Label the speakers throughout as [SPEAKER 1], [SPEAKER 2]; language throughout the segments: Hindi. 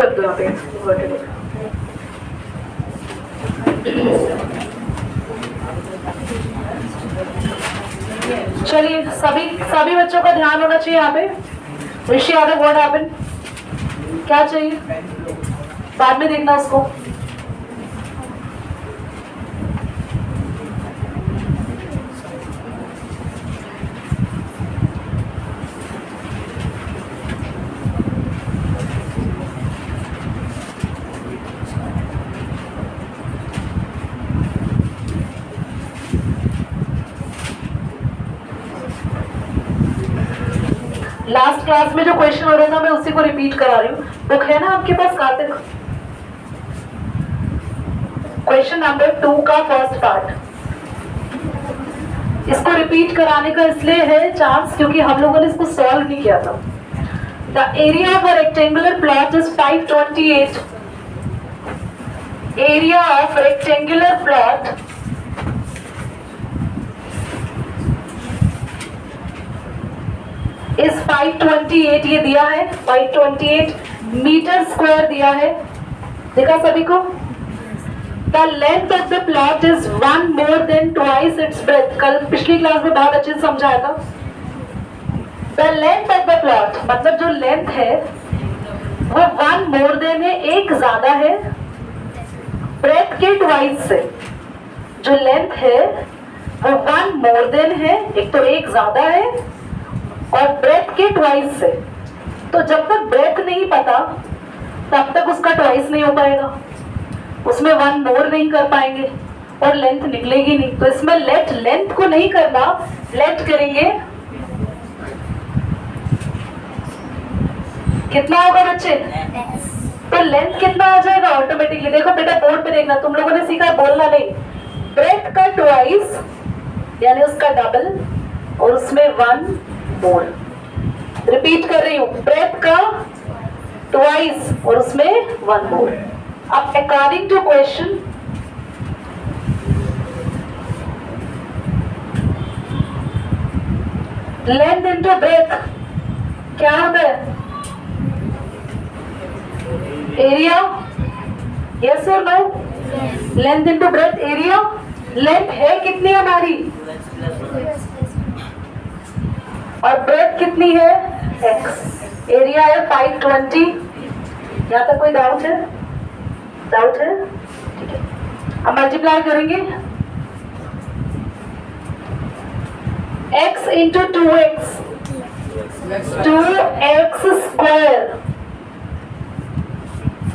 [SPEAKER 1] कर दो यहाँ पे चलिए सभी बच्चों का ध्यान होना चाहिए यहाँ पे। ऋषि यादव व्हाट हैपेंड, क्या चाहिए बाद में देखना उसको। लास्ट क्लास में जो क्वेश्चन हो रहा था मैं उसी को रिपीट करा रही हूँ। बुक है ना आपके पास कार्तिक? क्वेश्चन नंबर 2 का फर्स्ट पार्ट, इसको रिपीट कराने का इसलिए है चांस क्योंकि हम लोगों ने इसको सॉल्व नहीं किया था। The area of a rectangular plot is 528। Area of rectangular plot इस 528, ये दिया है 528 मीटर स्क्वायर दिया है, देखा सभी को। The length of the plot is 1 more than twice its breadth। कल पिछली क्लास में बहुत अच्छे से समझाया था। The length of the plot मतलब जो लेंथ है वो 1 more than है, एक ज्यादा है ब्रेथ के ट्वाइस से। जो लेंथ है वो 1 more than है, एक तो एक ज्यादा है और ब्रेथ के ट्वाइस से। तो जब तक ब्रेथ नहीं पता तब तक उसका ट्वाइस नहीं हो पाएगा, उसमें 1 more नहीं कर पाएंगे और लेंथ निकलेगी नहीं। तो इसमें लेंथ को नहीं करना, लेट करेंगे कितना होगा बच्चे? तो लेंथ कितना आ जाएगा ऑटोमेटिकली। देखो बेटा बोर्ड पे देखना, तुम लोगों ने सीखा बोलना नहीं। ब्रेथ का ट्वाइस यानी उसका डबल और उसमें 1 more। रिपीट कर रही हूँ, ब्रेथ का ट्वाइस और उसमें 1 more। अब according to question length into breath क्या होता है? एरिया, यस और no? Length into breath area. Length है कितनी हमारी और ब्रेथ कितनी है? x। एरिया है 520। यहाँ तक कोई डाउट है? डाउट है? ठीक है, अब मल्टीप्लाई करेंगे x into 2x, 2x square.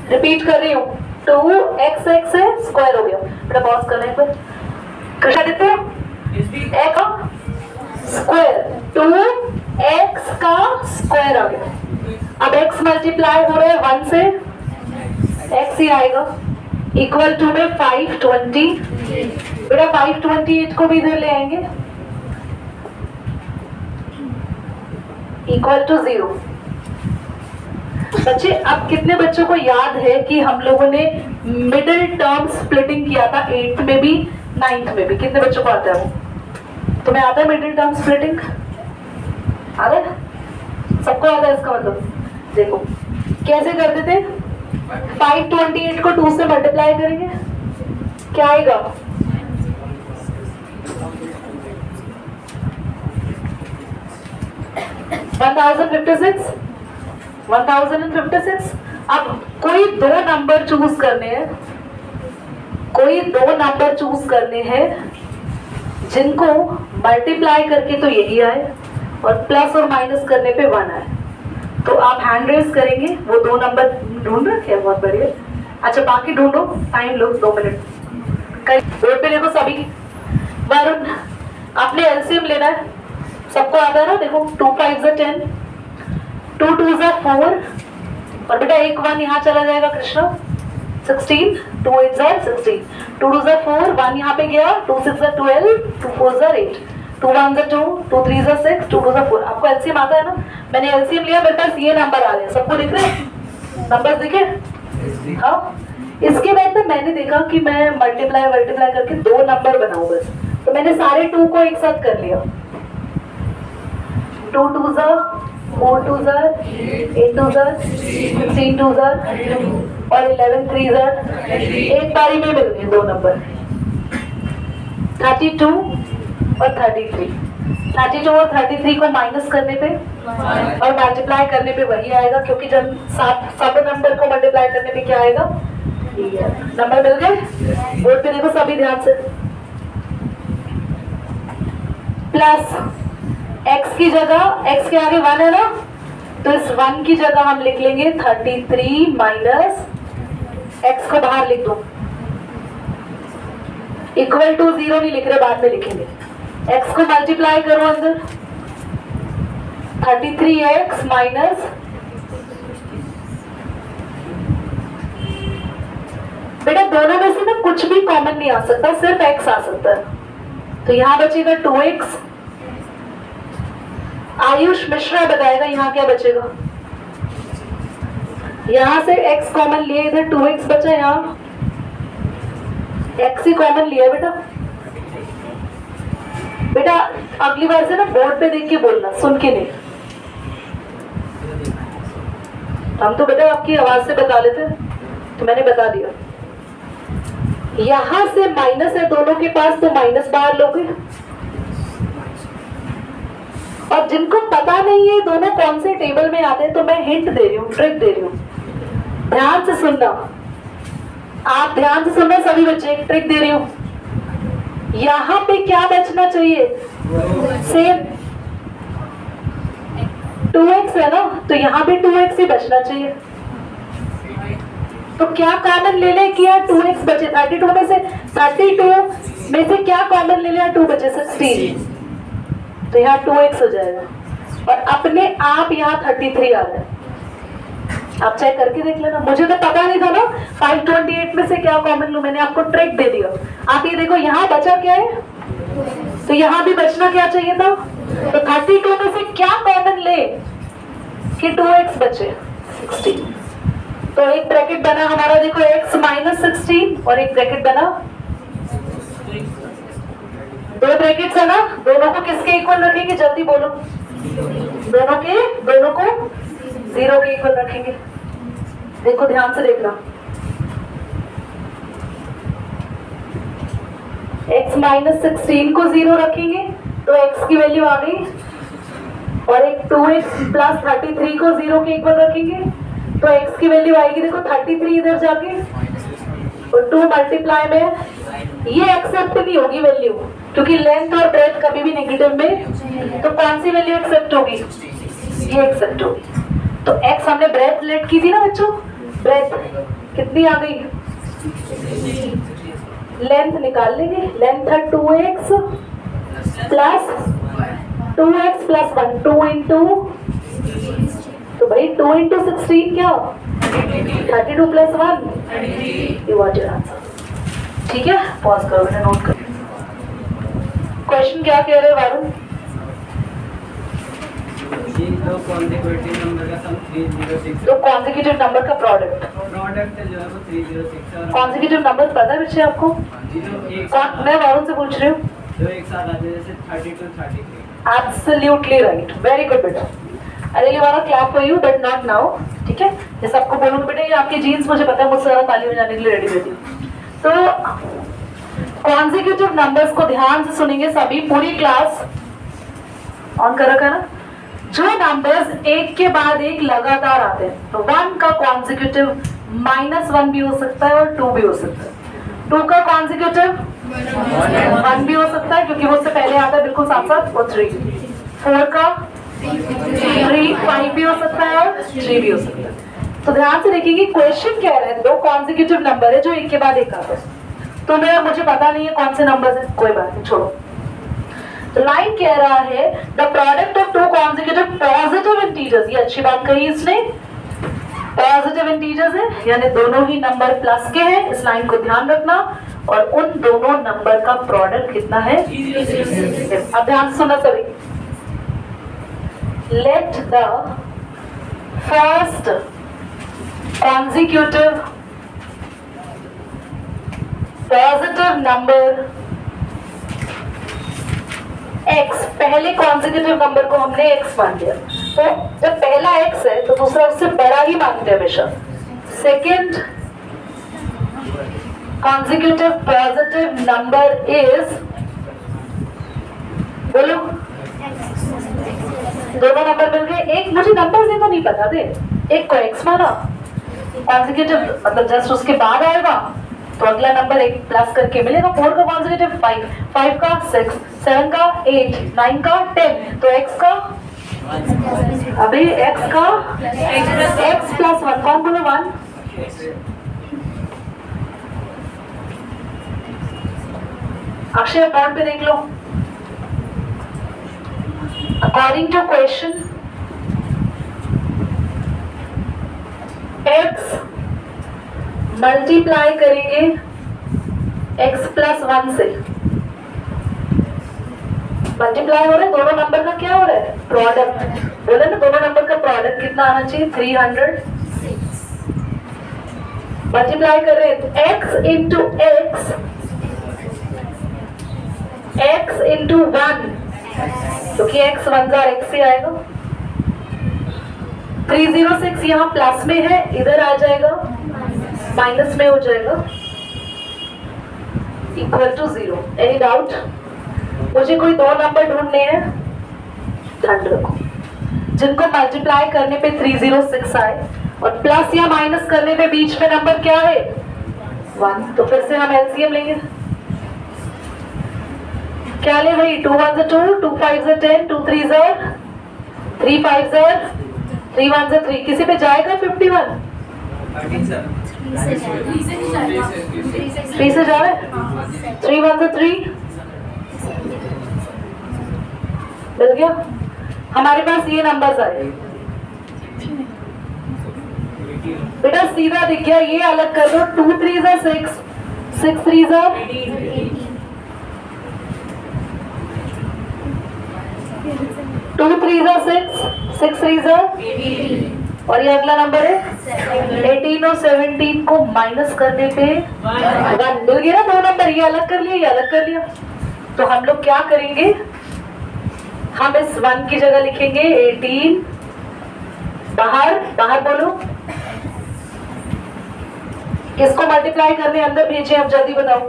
[SPEAKER 1] Repeat कर रही हूँ, 2x x है स्क्वायर हो गया। बेटा पॉज करना एक बार, कृष्णा देते हो x स्क्वायर, 2x का स्क्वायर आ गया। अब x मल्टीप्लाई हो रहा है 1 से, x ही आएगा इक्वल टू में 520। बेटा 528 को भी इधर ले आएंगे इक्वल टू 0। बच्चे अब कितने बच्चों को याद है कि हम लोगों ने मिडिल टर्म स्प्लिटिंग किया था 8th में भी 9th में भी? कितने बच्चों को आता है वो? तुम्हें आता है मिडिल टर्म स्प्लिटिंग? आता है सबको? आता है इसका मतलब देखो कैसे करते थे। 528 को 2 से मल्टीप्लाई करेंगे, क्या आएगा? 1056। 1056। अब कोई 2 नंबर चूज करने हैं, कोई 2 नंबर चूज करने हैं जिनको मल्टीप्लाई करके तो यही आए और प्लस और माइनस करने पे 1 आए। तो आप हैंड रेस करेंगे, वो 2 नंबर ढूंढ रखे हैं, बहुत बढ़िया। अच्छा बाकी ढूंढो, टाइम लो 2 मिनट। कहीं बोर्ड पे देखो सभी। वरुण आपने एलसीएम लेना है, सबको आता है ना? देखो 2 5 10, 2 2 4 और बेटा एक 1 यहाँ चला जाएगा कृष्णा, 16, 2 8 16, 2 2 4, 1 यहाँ पे गया, 2 6 12, 2 4 8, 2 1 2, 2 3 6, 2 2 4। आपको एलसीएम आता है ना? मैंने एलसीएम लिया, मेरे पास ये नंबर आ रहे हैं, सबको दिख रहे हैं? नंबर दिखे? हाँ। इसके बाद में मैंने देखा कि मैं मल्टीप्लाई करके 2 नंबर बनाऊं बस, तो मैंने सारे 2 को एक साथ कर लिया। 2 2 4 2 जार 8 2 जार 16 2 जार और 11 3 जार। एक बारी में मिल गए दो नंबर 32 और 33। 32 और 33 को माइनस करने पे और मल्टीप्लाई करने पे वही आएगा, क्योंकि जब सब नंबर को मल्टीप्लाई करने पे क्या आएगा, नंबर मिल गए। बोर्ड पे देखो सभी ध्यान से। प्लस x की जगह, x के आगे 1 है ना, तो इस 1 की जगह हम लिख लेंगे 33 माइनस x को बाहर लिख दो, इक्वल टू 0 नहीं लिख रहे, बाद में लिखेंगे। x को मल्टीप्लाई करो अंदर, 33x माइनस, बेटा दोनों में से ना कुछ भी कॉमन नहीं आ सकता, सिर्फ x आ सकता है, तो यहां बचेगा 2x। आयुष मिश्रा बताएगा यहां क्या बचेगा। यहां से x कॉमन लिए, इधर 2x बचा, यहां x ही कॉमन लिया बेटा। बेटा अगली बार से ना बोर्ड पे देख के बोलना, सुन के नहीं। हम तो बेटा आपकी आवाज से बता लेते, तो मैंने बता दिया। यहां से माइनस है दोनों के पास, तो माइनस बाहर लोगे। और जिनको पता नहीं है दोनों कौन से टेबल में आते हैं, तो मैं हिंट दे रही हूँ, ट्रिक दे रही हूँ, ध्यान से सुनना। आप ध्यान से सुनना सभी बच्चे, एक ट्रिक दे रही हूँ। यहां पे क्या बचना चाहिए, सेम 2x है ना, तो यहां भी 2x ही बचना चाहिए। तो क्या कॉमन ले ले, किया 2x बचे, 32 में से 32 में से क्या कॉमन ले लिया, 2 बचे 16, तो यहाँ 2x हो जाएगा। और अपने आप यहाँ 33 आ रहा है, आप चेक करके देख लेना। मुझे तो पता नहीं था ना 528 में से क्या कॉमन लूं, मैंने आपको ट्रिक दे दिया। आप ये देखो यहाँ बचा क्या है, तो यहाँ भी बचना क्या चाहिए था, तो 32 में से क्या कॉमन ले कि 2x बचे 16। तो एक ब्रैकेट बना हमारा, देखो x माइनस 16 और एक ब्रैकेट बना, दो ब्रैकेट्स है ना, दोनों को किसके इक्वल रखेंगे, जल्दी बोलो। दोनों को 0 के इक्वल रखेंगे। देखो ध्यान से देखना, x माइनस 16 को 0 रखेंगे तो x की वैल्यू आ गई, और एक 2x प्लस 33 को 0 के इक्वल रखेंगे तो x की वैल्यू आएगी, देखो 33 इधर जाके, और 2 मल्टीप्लाई में ये एक्सेप्ट नहीं होगी वैल्यू, क्योंकि लेंथ और ब्रेथ कभी भी नेगेटिव में, तो कौन सी वैल्यू एक्सेप्ट होगी, ये एक्सेप्ट होगी। तो x हमने ब्रेथ लेट की थी ना बच्चों, ब्रेथ कितनी आ गई, लेंथ निकाल लेंगे, लेंथ है 2x plus 2x plus 1, 2 into, तो भाई 2 इंटू 16 क्या, 32 plus 1, you what your answer. ठीक है, पॉज करो, मैंने नोट कर। क्वेश्चन क्या कह रहे हैं वारुण,
[SPEAKER 2] दो कॉन्सेक्यूटिव नंबर का सम 306,
[SPEAKER 1] तो कॉन्सेक्यूटिव नंबर का प्रोडक्ट
[SPEAKER 2] जो है वो 306 है।
[SPEAKER 1] कॉन्सेक्यूटिव नंबर पता है बच्चे आपको, मैं वारुण से पूछ रही हूँ।
[SPEAKER 2] जो एक साथ आते हैं, जैसे 32 33।
[SPEAKER 1] एब्सोल्युटली राइट, वेरी गुड बेटा। अरे ये वाला clap for you but not now, ठीक है। जैसे आपको बोलूंगा बेटा ये आपकी जीन्स मुझे पता है, मुझसे ज्यादा ताली बजाने के लिए रेडी रहती हूँ। तो कॉन्सेक्यूटिव नंबर्स को ध्यान से सुनेंगे सभी, पूरी क्लास ऑन कर रखा ना। जो नंबर्स एक के बाद एक लगातार आते हैं, तो 1 का कॉन्सेक्यूटिव -1 भी हो सकता है और 2 भी हो सकता है। 2 का कॉन्सेक्यूटिव 1 भी हो सकता है, क्योंकि वो उससे पहले आता है बिल्कुल साथ साथ, और 3। 4 का 3, 5 भी हो सकता है और 3 भी हो सकता है। तो ध्यान से देखिए कि क्वेश्चन कह रहे हैं दो कॉन्सेक्यूटिव नंबर है जो एक के बाद एक आते हैं, तो मुझे पता नहीं है कौन से नंबर है, कोई बात नहीं, छोड़ो। तो लाइन कह रहा है the product of 2 consecutive positive integers, ये अच्छी बात कही इसने, पॉजिटिव इंटीजर्स है, यानी दोनों ही नंबर प्लस के हैं, इस लाइन को ध्यान रखना, और उन दोनों नंबर का प्रोडक्ट कितना है। अब ध्यान से सुनना सभी, let the first consecutive positive number x, पहले consecutive number को हमने x मान लिया, तो जब पहला x है तो दूसरा उससे बड़ा ही मानते हैं हमेशा। Second consecutive positive number is, बोलो, दोनों नंबर मिल गए। एक मुझे नंबर से तो नहीं पता थे, एक को x माना, consecutive मतलब जस्ट उसके बाद आएगा तो अगला नंबर एक प्लस करके मिलेगा। 4 का consecutive 5, 5 का 6, 7 का 8, 9 का 10, तो x का अभी x का x प्लस 1, कौन बोलो 1? अक्षय बोर्ड पे देख लो। According to question x multiply करेंगे x प्लस 1 से, मल्टीप्लाई हो रहा है, दोनों नंबर का क्या हो रहा है? प्रोडक्ट। बोले ना दोनों नंबर का प्रोडक्ट कितना आना चाहिए? 306। मल्टीप्लाई कर रहे हैं तो x इंटू x इंटू 1, क्योंकि x 1 का x से आएगा। 306 यहाँ प्लस में है, इधर आ जाएगा माइनस में हो जाएगा, इक्वल टू 0। Any doubt? मुझे कोई दो नंबर ढूंढने हैं, ध्यान रखो, जिनको मल्टीप्लाई करने पे 306 आए और प्लस या माइनस करने पे बीच में नंबर क्या है? 1। तो फिर से हम एलसीएम लेंगे। क्या ले भाई? 2 1 2, 2 5 10, 2 3 3 5 3 1 3। किसी पे जाएगा 51? 3 से जा रहा है। 3 1 3 मिल गया। हमारे पास ये नंबर्स आए बेटा, सीधा दिख गया। ये अलग कर दो, 2 3 6, 6 3 2 3 6, 6 3 और ये अगला नंबर है 18 और 17 को माइनस करने पे 1 मिल गया ना। दो नंबर ये अलग कर लिया, ये अलग कर लिया। तो हम लोग क्या करेंगे, हम इस 1 की जगह लिखेंगे 18, बाहर बाहर बोलो, किसको मल्टीप्लाई करने अंदर भेजे? अब जल्दी बताओ।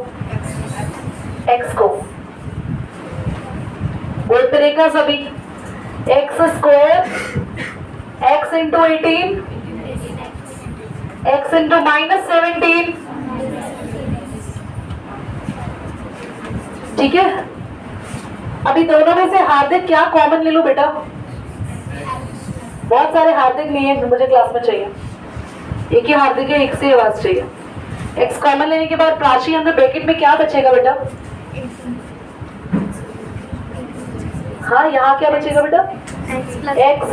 [SPEAKER 1] x को बोल पे देखा सभी, x square x into 18, x into minus 17, ठीक है। अभी दोनों में से हार्दिक क्या कॉमन ले लो बेटा? बहुत सारे हार्दिक नहीं है, मुझे क्लास में चाहिए। एक ही हार्दिक है, एक से आवाज चाहिए। x कॉमन लेने के बाद प्राची अंदर ब्रैकेट में क्या बचेगा बेटा? हाँ, यहाँ क्या बचेगा बेटा? x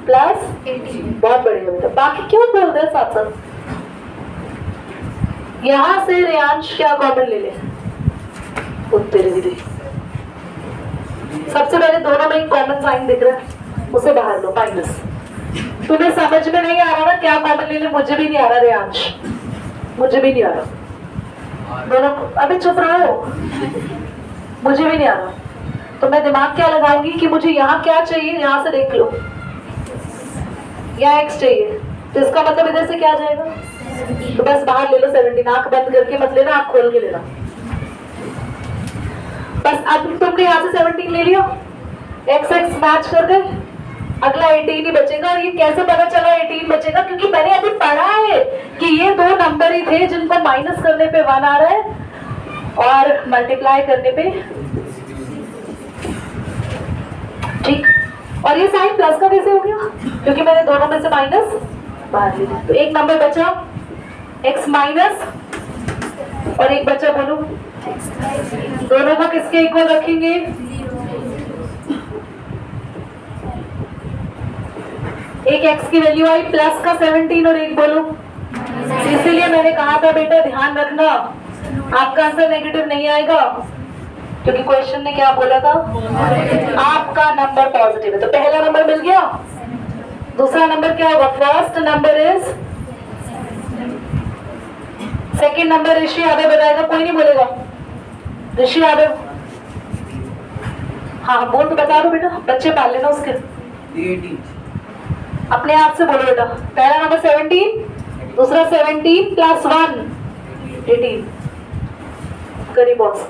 [SPEAKER 1] plus 18। बहुत बढ़िया बेटा। बाकी क्यों बोलते हैं साथ साथ? यहाँ से रेयांश क्या कॉमन ले ले? उत्तर दीदी सबसे पहले दोनों में एक कॉमन साइन दिख रहा है, उसे बाहर लो, माइनस। तुम्हें समझ में नहीं आ रहा ना क्या कॉमन ले ले? मुझे भी नहीं आ रहा रेयांश, मुझे भी नहीं आ रहा। दोनों अभी चुप रहो, मुझे भी नहीं आ रहा। तो मैं दिमाग क्या लगाऊंगी कि मुझे यहाँ क्या चाहिए, यहाँ से देख लो, यहाँ x चाहिए, तो इसका मतलब इधर से क्या जाएगा? तो बस बाहर ले लो 17। आंख बंद करके मत लेना, आंख खोल के लेना। बस अब तुमने यहाँ से 17 ले लिया, x x मैच कर गए, अगला 18 ही बचेगा। और ये कैसे पता चला 18 बचेगा? क्योंकि मैंने अभी पढ़ा है कि ये दो नंबर ही थे जिनको माइनस करने पे 1 आ रहा है और मल्टीप्लाई करने पे, ठीक। और ये साइन प्लस का कैसे हो गया? क्योंकि मैंने दोनों में से माइनस बाहर ले लिया। तो एक नंबर बचा x माइनस और एक बचा, बोलो, दोनों को किसके इक्वल रखेंगे? एक x की वैल्यू आई प्लस का 17 और एक बोलो। इसीलिए मैंने कहा था बेटा ध्यान रखना, आपका आंसर नेगेटिव नहीं आएगा, क्योंकि क्वेश्चन ने क्या बोला था? आपका नंबर पॉजिटिव है। तो पहला नंबर मिल गया। दूसरा नंबर क्या होगा? First number is, second number Rishi Yadav बताएगा, कोई नहीं बोलेगा। ऋषि यादव, हाँ बोल तो बता दो बेटा, बच्चे पाल लेना उसके। अपने आप से बोलो बेटा, पहला नंबर 17, दूसरा 17 प्लस 1 18। करी बॉस।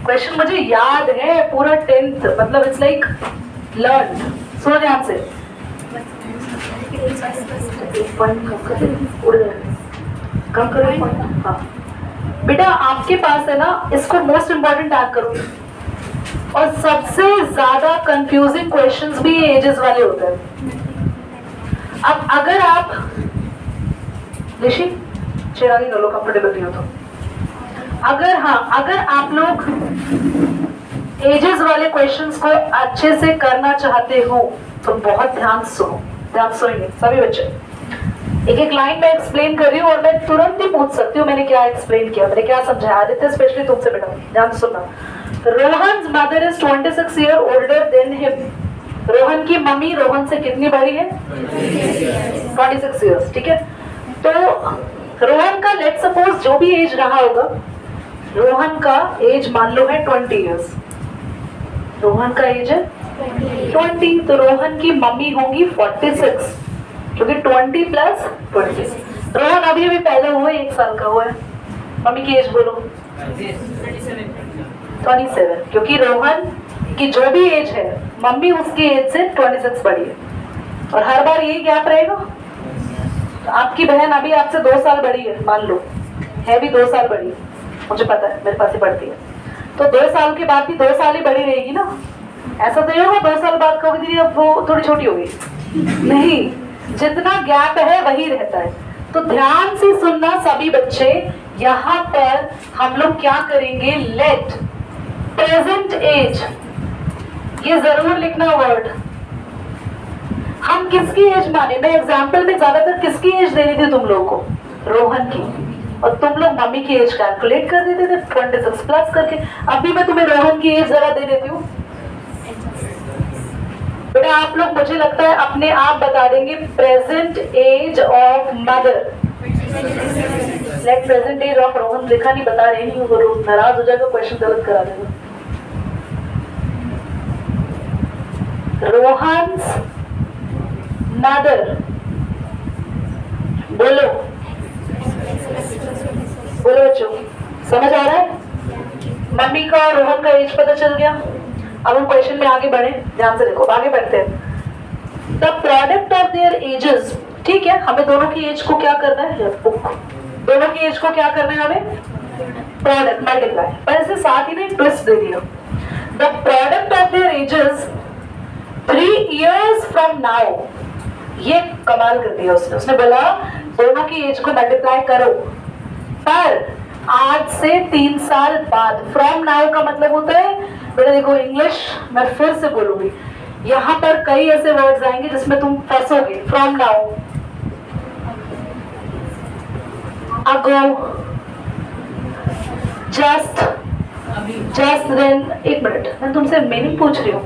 [SPEAKER 1] क्वेश्चन मुझे याद है पूरा 10th, मतलब इट्स लाइक लर्न। सुनो ध्यान से। कम करो। हाँ बेटा, आपके पास है ना, इसको मोस्ट इंपॉर्टेंट ऐड करो। और सबसे ज्यादा कंफ्यूजिंग क्वेश्चंस भी एजेस वाले होते हैं। अब अगर आप ऋषि चिरागी कर लो, कंफर्टेबल नहीं हो तो। अगर आप लोग एजेस वाले क्वेश्चंस को अच्छे से करना चाहते हो तो बहुत ध्यान सुनेंगे सभी बच्चे। एक एक लाइन में एक्सप्लेन कर रही हूँ और मैं तुरंत ही पूछ सकती हूँ मैंने क्या एक्सप्लेन किया, मैंने क्या समझाया। आदित्य स्पेशली तुमसे बेटा ध्यान सुनना। Rohan's mother is 26 year older than him. Rohan की मम्मी रोहन से कितनी बड़ी है? 26 ईयर्स। ठीक है, तो रोहन का लेट सपोज जो भी एज रहा होगा, रोहन का एज मान लो है 20 ईयर्स। रोहन का एज है 20, तो रोहन की मम्मी होंगी 46, क्योंकि 20 प्लस 20। रोहन अभी अभी पैदा हुआ है, 1 साल का हुआ है। मम्मी की एज बोलो 27, क्योंकि रोहन की जो भी एज है मम्मी उसकी एज से 26 बड़ी है। और हर बार यही गैप रहेगा। तो आपकी बहन अभी आपसे 2 साल बड़ी है, मान लो है भी 2 साल बड़ी है, मुझे पता है, मेरे पास ही पढ़ती है। तो 2 साल के बाद भी 2 साल ही बड़ी रहेगी ना। ऐसा तो नहीं होगा 2 साल बाद कहोगे दीदी अब वो थोड़ी छोटी हो गई। नहीं, जितना गैप है वही रहता है। तो ध्यान से सुनना सभी बच्चे। यहाँ पर हम लोग क्या करेंगे, लेट प्रेजेंट एज, ये जरूर लिखना वर्ड। हम किसकी एज माने? मैं एग्जाम्पल में ज्यादातर किसकी एज दे रही थी तुम लोगों को? रोहन की। और तुम लोग मम्मी की एज कैलकुलेट कर देते थे 26 प्लस करके। अभी मैं तुम्हें रोहन की एज जरा दे देती हूँ बेटा। आप लोग मुझे लगता है अपने आप बता देंगे present age of mother. Let present age of Rohan लिखा नहीं, बता रही नहीं, वो नाराज हो जाएगा, क्वेश्चन गलत करा देगा। रोहन्स मदर बोलो बोलो बच्चों, समझ आ रहा है? मम्मी का और रोहन का एज पता चल गया। अब हम क्वेश्चन में आगे बढ़े, ध्यान से देखो, आगे बढ़ते हैं। The product of their edges, ठीक है, हमें दोनों की एज को क्या करना है, बुक, दोनों की एज को क्या करना है हमें, प्रोडक्ट मल्टीप्लाई। पर इसके साथ ही ना एक ट्विस्ट दे दिया। The product of their edges 3 years from now. ये कमाल कर दिया उसने बोला दोनों की एज को मल्टीप्लाई करो, पर आज से 3 साल बाद। फ्रॉम नाउ का मतलब होता है बेटा, देखो इंग्लिश मैं फिर से बोलूंगी, यहाँ पर कई ऐसे वर्ड्स आएंगे जिसमें तुम फंसोगे। From now, ago, just, then. एक मिनट, मैं तुमसे मीनिंग पूछ रही हूँ।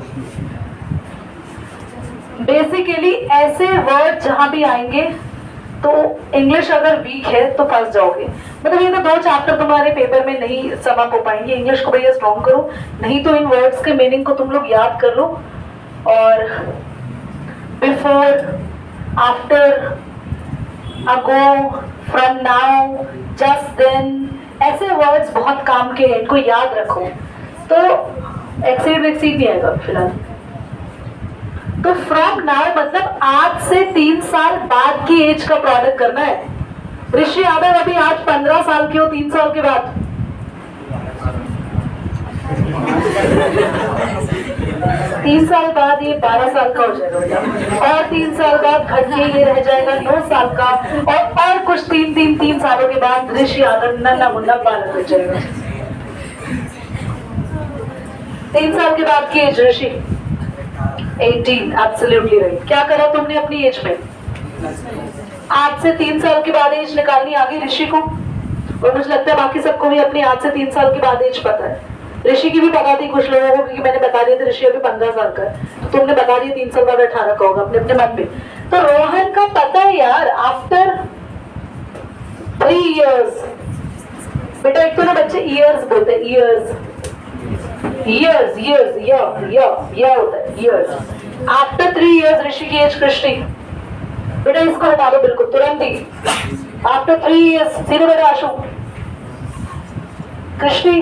[SPEAKER 1] बेसिकली ऐसे वर्ड जहां भी आएंगे तो इंग्लिश अगर वीक है तो फंस जाओगे। मतलब ये तो 2 चैप्टर तुम्हारे पेपर में नहीं समअप हो पाएंगे। इंग्लिश को भैया स्ट्रॉन्ग करो, नहीं तो इन वर्ड्स के मीनिंग को तुम लोग याद कर लो। और before, after, ago, from now, just then, ऐसे वर्ड्स बहुत काम के हैं, इनको याद रखो। तो एक्सीड नहीं आएगा फिलहाल। तो फ्रॉम नाउ मतलब आज से 3 साल बाद की एज का प्रोडक्ट करना है। ऋषि यादव अभी आज 15 साल के हो, 3 साल के बाद 3 साल बाद ये 12 साल का हो जाएगा बेटा, और 3 साल बाद घट के ये रह जाएगा 9 साल का, और कुछ 3 सालों के बाद ऋषि यादव नन्ना मुन्ना बालक हो जाएगा। 3 साल के बाद की एज ऋषि 18, एब्सोल्युटली राइट। क्या करा तुमने अपनी एज में? आज से 3 साल के बाद एज निकालनी आ गई ऋषि को, और मुझे लगता है बाकी सबको भी अपनी आज से 3 साल के बाद एज पता है। ऋषि की भी पता थी कुछ लोगों को, क्योंकि मैंने बता दिया था ऋषि अभी 15 साल का है, तो तुमने बता दिया 3 साल बाद 18 का होगा अपने अपने मन में। तो रोहन का पता है यार, आफ्टर 3 years। बेटा एक तो ना बच्चे ईयर्स बोलते हैं, ईयर्स, ईयर्स, ईयर्स, या होता है ईयर्स। आफ्टर 3 years ऋषिकेश कृष्णि, बेटा इसको हटा दो बिल्कुल तुरंत ही। आफ्टर 3 years सीधे बेटा आशु। कृष्णि,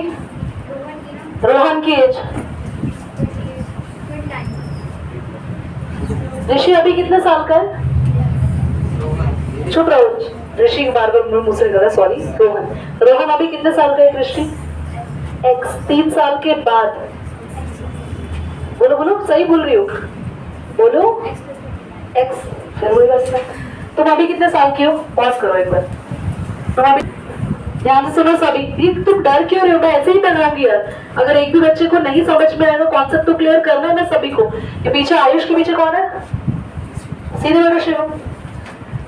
[SPEAKER 1] रोहन की एज, ऋषि अभी कितने साल का है? चुप रहो, ऋषि बार बार मुंह से करा, सॉरी। रोहन, रोहन अभी कितने साल का है कृष्णि? एक्स 3 साल के बाद। बोलो बोलो, सही बोल रही हो, बोलो। एक्स, फिर वही बात। तुम अभी कितने साल की हो? पॉज करो एक बार। तुम अभी ध्यान से सुनो सभी। ये तुम डर क्यों रहे हो? मैं ऐसे ही बनाऊंगी यार। अगर एक भी बच्चे को नहीं समझ में आएगा, कॉन्सेप्ट तो क्लियर करना है ना सभी को। ये पीछे आयुष के पीछे कौन है? सीधे बैठो शिवम।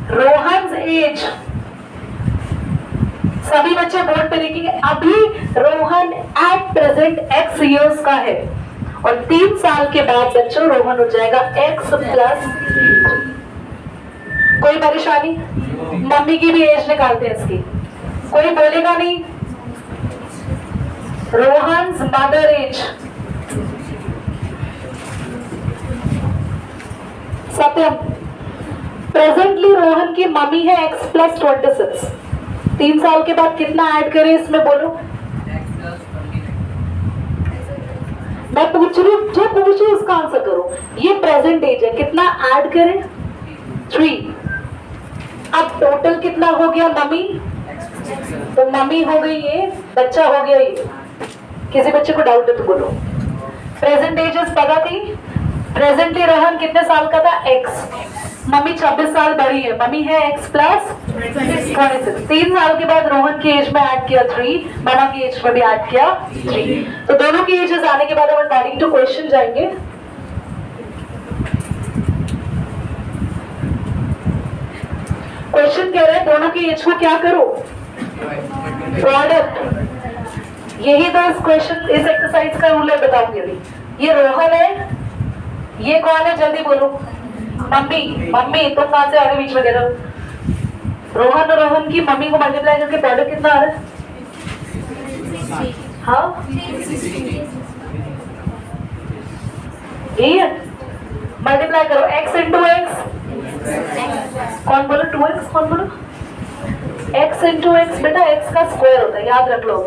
[SPEAKER 1] रोहन एज, सभी बच्चे बोर्ड पे लिखेंगे। अभी Rohan at present x years का है और 3 साल के बाद बच्चों रोहन हो जाएगा एक्स प्लस। कोई परेशानी? मम्मी की भी एज निकालते हैं इसकी, कोई बोलेगा नहीं। रोहन मदर एज, सत्यम, प्रेजेंटली रोहन की मम्मी है एक्स प्लस 26। 3 साल के बाद कितना ऐड करें इसमें बोलो? मैं पूछ रही हूँ, जो पूछे उसका आंसर करो। ये प्रेजेंट एज है, कितना ऐड करें? 3। अब टोटल कितना हो गया मम्मी? तो मम्मी हो गई ये, बच्चा हो गया ये। किसी बच्चे को डाउट है तो बोलो। प्रेजेंट एजेस पता थी? प्रेजेंटली रोहन कितने साल का था? एक्स। मम्मी 26 साल बड़ी है, मम्मी है एक्स प्लस 26। 3 साल के बाद रोहन की एज में ऐड किया 3, मना की एज में भी ऐड किया 3। तो दोनों की एजेस आने के बाद हम अकॉर्डिंग टू क्वेश्चन जाएंगे। क्वेश्चन कह रहे हैं दोनों की एज को क्या करो? प्रोडक्ट। यही तो इस क्वेश्चन, इस एक्सरसाइज का रूल है, बताऊंगी अभी। ये रोहन है, ये कौन है? जल्दी बोलो। मम्मी। मम्मी तुम कहां से आगे बीच में कह रहे हो? रोहन और रोहन की मम्मी को मल्टीप्लाई करके प्रोडक्ट कितना आ रहा है? हाँ यही है। मल्टीप्लाई करो, x इंटू एक्स। कौन बोलो? 2x। कौन बोलो? x into x. बेटा x का स्क्वायर होता है, याद रख लो।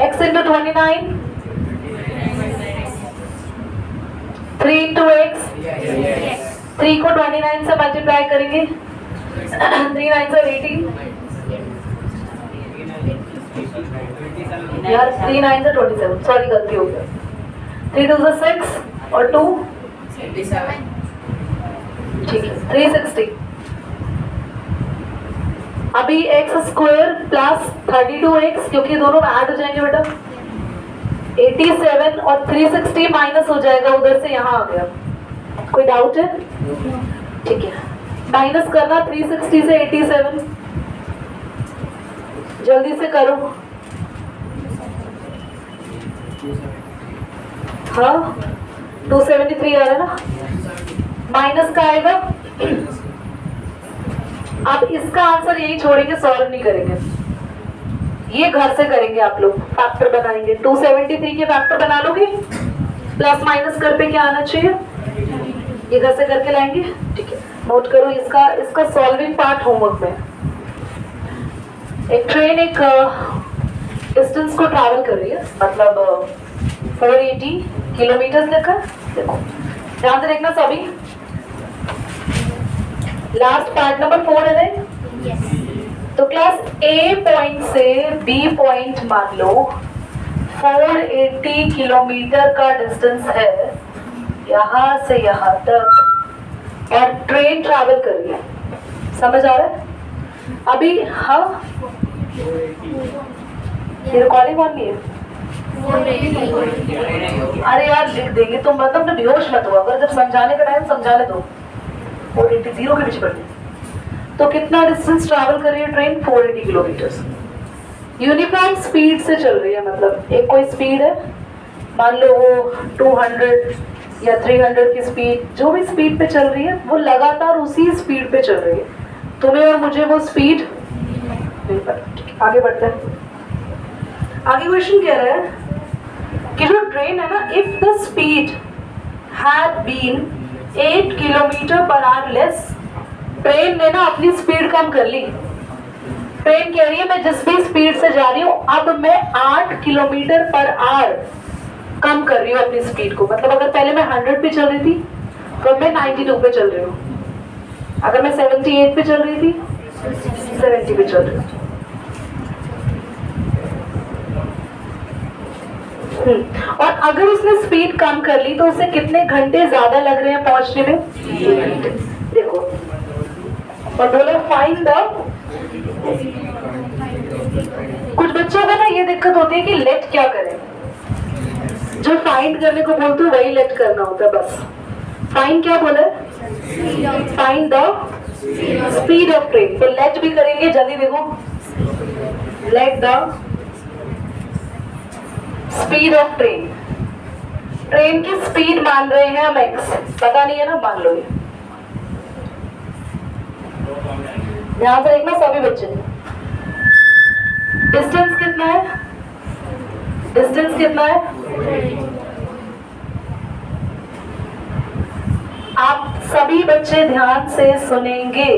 [SPEAKER 1] x into 29, 3 into x. 3 को 29 से मल्टीप्लाई करेंगे, 3 9 से 18 यार, 3 9 से 27, सॉरी गलती हो गया। 3 2 से 6 और 2 ठीक है 360। अभी एक्स स्क्वायर प्लस 32x, क्योंकि दोनों ऐड हो जाएंगे बेटा। 87 और 360 माइनस हो जाएगा उधर से, यहाँ आ गया। कोई डाउट है? ठीक है, माइनस करना 360 से 87, जल्दी से करो। हाँ 273 आ रहा है ना, माइनस का आएगा। अब इसका आंसर यही छोड़ेंगे, सॉल्व नहीं करेंगे, ये घर से करेंगे आप लोग, फैक्टर बनाएंगे। 273 के फैक्टर बना लोगे, प्लस माइनस कर पे क्या आना चाहिए, ये घर से करके लाएंगे। ठीक है, नोट करो इसका सॉल्विंग पार्ट होमवर्क में। एक ट्रेन एक डिस्टेंस को ट्रैवल कर रही है, मतलब 480 किलोमीटर लेकर। देखो ध्यान से देखना सभी, लास्ट पार्ट नंबर 4 है ना। तो क्लास ए पॉइंट से बी पॉइंट मान लो 480 किलोमीटर का डिस्टेंस है यहाँ से यहाँ तक, और ट्रेन ट्रैवल कर रही है। समझ आ रहा है? अभी हाँ ये रिकॉर्डिंग ऑन नहीं है। अरे यार लिख देंगे तो, मतलब तो बेहोश मत हो, अगर जब समझाने का टाइम समझाने दो। 480 जीरो के पीछे पड़ गई। तो कितना डिस्टेंस ट्रैवल कर रही है ट्रेन? 480 किलोमीटर। यूनिफॉर्म स्पीड से चल रही है, मतलब एक कोई स्पीड है, मान लो वो 200 या 300 की स्पीड, जो भी स्पीड पे चल रही है वो लगातार उसी स्पीड पे चल रही है। तुम्हें और मुझे वो स्पीड नहीं पता। आगे बढ़ते हैं। आगे क्वेश्चन कह रहा है कि जो ट्रेन है ना, if the speed had been 8 kilometre per hour less, train ने ना अपनी स्पीड कम कर ली। ट्रेन कह रही है मैं जिस भी स्पीड से जा रही हूँ अब मैं 8 किलोमीटर पर आवर कम कर रही हूँ अपनी स्पीड को। मतलब अगर पहले मैं 100 पे चल रही थी तो अब मैं 92 पे चल रही हूँ। अगर मैं 78 पे चल रही थी 70 पे चल रही हूँ। और अगर उसने स्पीड कम कर ली तो उसे कितने घंटे ज्यादा लग रहे हैं पहुंचने में? 3 घंटे। देखो और बोलो फाइंड द, कुछ बच्चों को ना ये दिक्कत होती है कि लेट क्या करें, जो फाइंड करने को बोलते हो वही लेट करना होता है बस। फाइंड क्या बोला? Find the speed of train. तो लेट भी करेंगे, जल्दी देखो, let the speed of train. Train की स्पीड मान रहे हैं हम x, पता नहीं है ना, मान लो। ये ध्यान से देखना सभी बच्चे। डिस्टेंस कितना है? डिस्टेंस कितना है? आप सभी बच्चे ध्यान से सुनेंगे।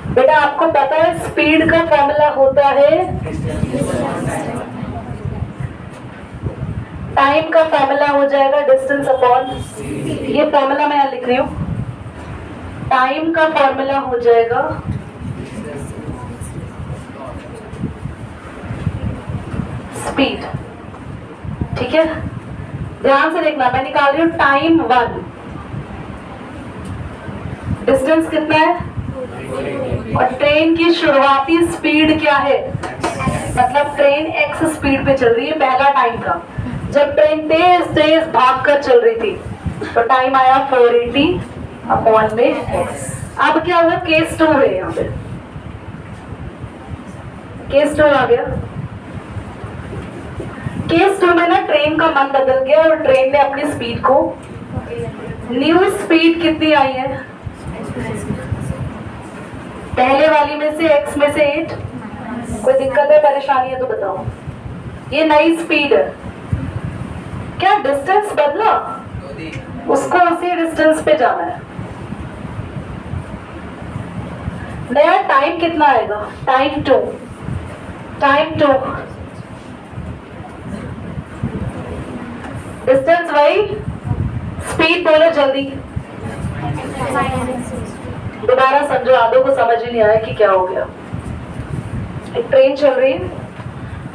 [SPEAKER 1] बेटा आपको पता है स्पीड का फॉर्मूला होता है, टाइम का फॉर्मूला हो जाएगा डिस्टेंस अपॉन, ये फॉर्मूला मैं यहां लिख रही हूं, टाइम का फॉर्मूला हो जाएगा स्पीड। ठीक है, ध्यान से देखना, मैं निकाल रही हूं टाइम 1, डिस्टेंस कितना है और ट्रेन की शुरुआती स्पीड क्या है? मतलब ट्रेन x स्पीड पे चल रही है पहला टाइम का। जब ट्रेन तेज तेज भाग कर चल रही थी तो टाइम आया 480 अपॉन में x। अब क्या हुआ? केस 2 है यहाँ पे, केस 2 आ गया। केस 2 में ना ट्रेन का मन बदल गया और ट्रेन ने अपनी स्पीड को, न्यू स्पीड कितनी आई है? पहले वाली में से x में से 8। कोई दिक्कत है, परेशानी है तो बताओ। ये नई स्पीड है, क्या डिस्टेंस बदला? उसको उसी डिस्टेंस पे जाना है। नया टाइम कितना आएगा? टाइम 2, टाइम 2, डिस्टेंस वही, स्पीड बोलो जल्दी। दोबारा समझो, आधों को समझ ही नहीं आया कि क्या हो गया। एक ट्रेन चल रही है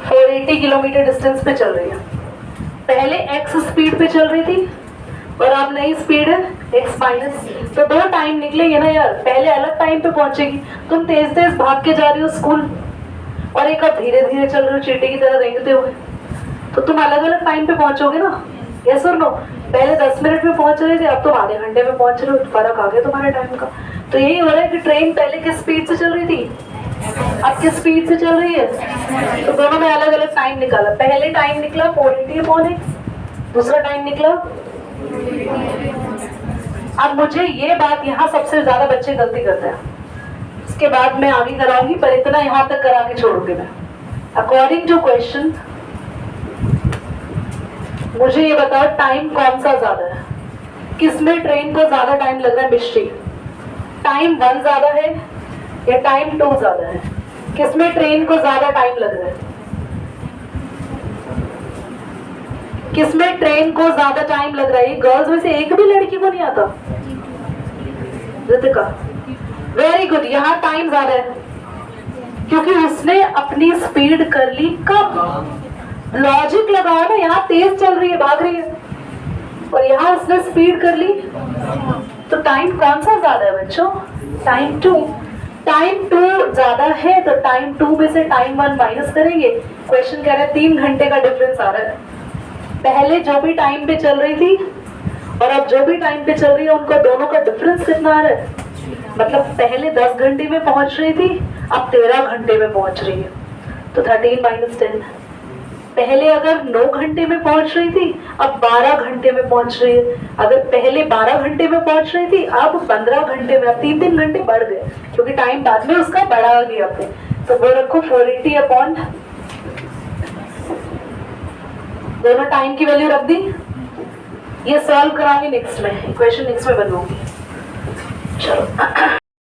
[SPEAKER 1] 480 किलोमीटर डिस्टेंस पे चल रही है, पहले x स्पीड पे चल रही थी और अब नई स्पीड है x माइनस। तो दो टाइम निकलेंगे ना यार, पहले अलग टाइम पे पहुंचेगी। तुम तेज तेज भाग के जा रही हो स्कूल और एक अब धीरे धीरे चल रहे हो चींटी की तरह रेंगते हुए, तो तुम अलग अलग टाइम पे पहुंचोगे ना। यस और नो? पहले 10 मिनट में पहुंच रहे थे, अब तुम आधे घंटे में पहुंच रहे हो, फर्क आ गया तुम्हारे टाइम का। तो यही हो रहा है कि ट्रेन पहले किस स्पीड से चल रही थी, अब किस स्पीड से चल रही है। तो दोनों में अलग अलग टाइम निकाला। पहले टाइम निकला 480 अपॉन x, दूसरा टाइम निकला। अब मुझे ये बात, यहाँ सबसे ज्यादा बच्चे गलती करते हैं, इसके बाद मैं आगे कराऊंगी, पर इतना यहाँ तक करा के छोड़ूंगी मैं। अकॉर्डिंग टू क्वेश्चन मुझे ये बताओ टाइम कौन सा ज्यादा है, किसमें ट्रेन को ज्यादा टाइम लग रहा है? मिश्री, टाइम 1 ज्यादा है या टाइम 2 ज्यादा है? किसमें ट्रेन को ज्यादा टाइम लग रहा है? किसमें ट्रेन को ज्यादा टाइम लग रहा है? गर्ल्स में से एक भी लड़की को नहीं आता? Ritika, very good. यहाँ टाइम ज्यादा है क्योंकि उसने अपनी स्पीड कर ली कब? लॉजिक लगाओ ना, यहाँ तेज चल रही है, भाग रही है, और यहाँ उसने स्पीड कर ली, तो टाइम कौन सा ज्यादा है बच्चों? टाइम 2। टाइम 2 ज्यादा है तो टाइम 2 में से टाइम 1 माइनस करेंगे। क्वेश्चन कह रहा है 3 घंटे का डिफरेंस आ रहा है। पहले जो भी टाइम पे चल रही थी और अब जो भी टाइम पे चल रही है, उनका दोनों का डिफरेंस कितना आ रहा है? मतलब पहले 10 घंटे में पहुंच रही थी, अब 13 घंटे में पहुंच रही है, तो 13 माइनस 10। पहले अगर 9 घंटे में पहुंच रही थी, अब 12 घंटे में पहुंच रही है। अगर पहले 12 घंटे में पहुंच रही थी, अब 15 घंटे में, अब 3 घंटे बढ़ गए क्योंकि टाइम बाद में उसका बढ़ा गया आपने। तो वो रखो 480 अपॉन दोनों टाइम की वैल्यू रख दी। ये सॉल्व कराऊंगी नेक्स्ट में, इक्वेशन नेक्स्ट में बनवाऊंगी। चलो